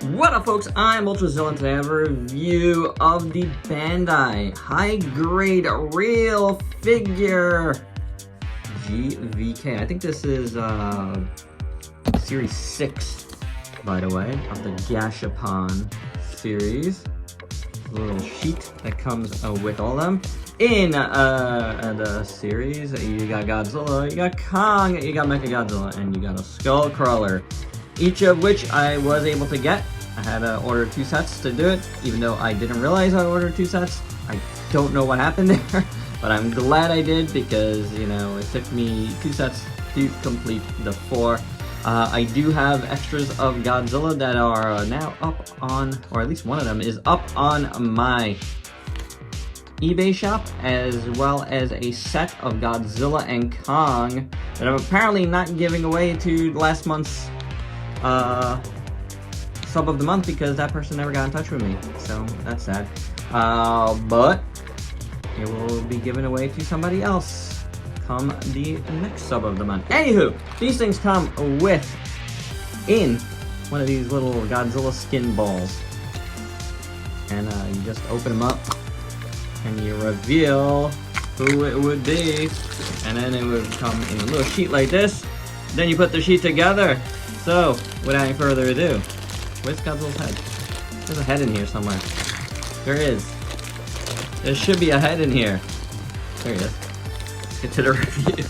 What up, folks? I'm Ultrazilla, and today I have a review of the Bandai high-grade real figure GVK. I think this is Series 6, by the way, of the Gashapon series. A little sheet that comes with all of them. In the series, you got Godzilla, you got Kong, you got Mechagodzilla, and you got a Skullcrawler. Each of which I was able to get. I had to order 2 sets to do it, even though I didn't realize I ordered 2 sets. I don't know what happened there, but I'm glad I did because, you know, it took me 2 sets to complete the 4. I do have extras of Godzilla that are now up on, or at least one of them is up on my eBay shop, as well as a set of Godzilla and Kong that I'm apparently not giving away to last month's sub of the month because that person never got in touch with me, so that's sad. But it will be given away to somebody else come the next sub of the month. Anywho, these things come in one of these little Godzilla skin balls, and you just open them up and you reveal who it would be, and then it would come in a little sheet like this. Then you put the sheet together. So, without any further ado, where's Godzilla's head? There's a head in here somewhere. There is. There should be a head in here. There he is. Let's get to the review.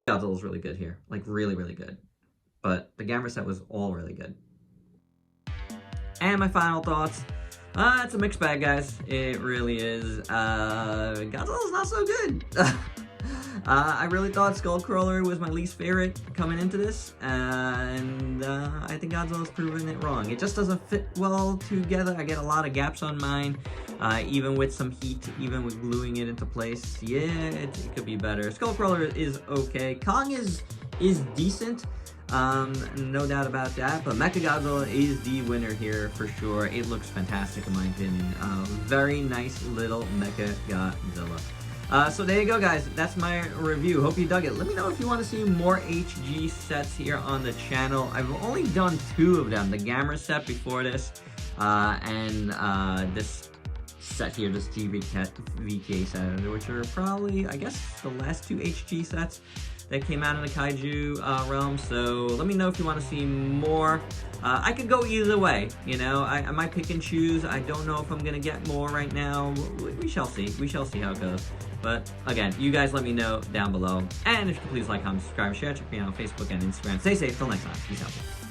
Godzilla's really good here. Like, really, really good. But the Gamera set was all really good. And my final thoughts. It's a mixed bag, guys. It really is. Godzilla's not so good. I really thought Skullcrawler was my least favorite coming into this, and I think Godzilla's proven it wrong. It just doesn't fit well together. I get a lot of gaps on mine, even with some heat, even with gluing it into place. Yeah, it could be better. Skullcrawler is okay. Kong is decent. No doubt about that, but Mechagodzilla is the winner here for sure. It looks fantastic in my opinion. Very nice little Mechagodzilla. So there you go, guys. That's my review. Hope you dug it. Let me know if you want to see more HG sets here on the channel. I've only done 2 of them. The Gamera set before this, and this set here, this GVK set, which are probably, I guess, the last 2 HG sets that came out in the kaiju realm. So let me know if you want to see more. I could go either way, you know. I might pick and choose. I don't know if I'm gonna get more right now. We shall see. We shall see how it goes. But again, you guys let me know down below. And if you could please like, comment, subscribe, share, check me out on Facebook and Instagram. Stay safe till next time. Peace out.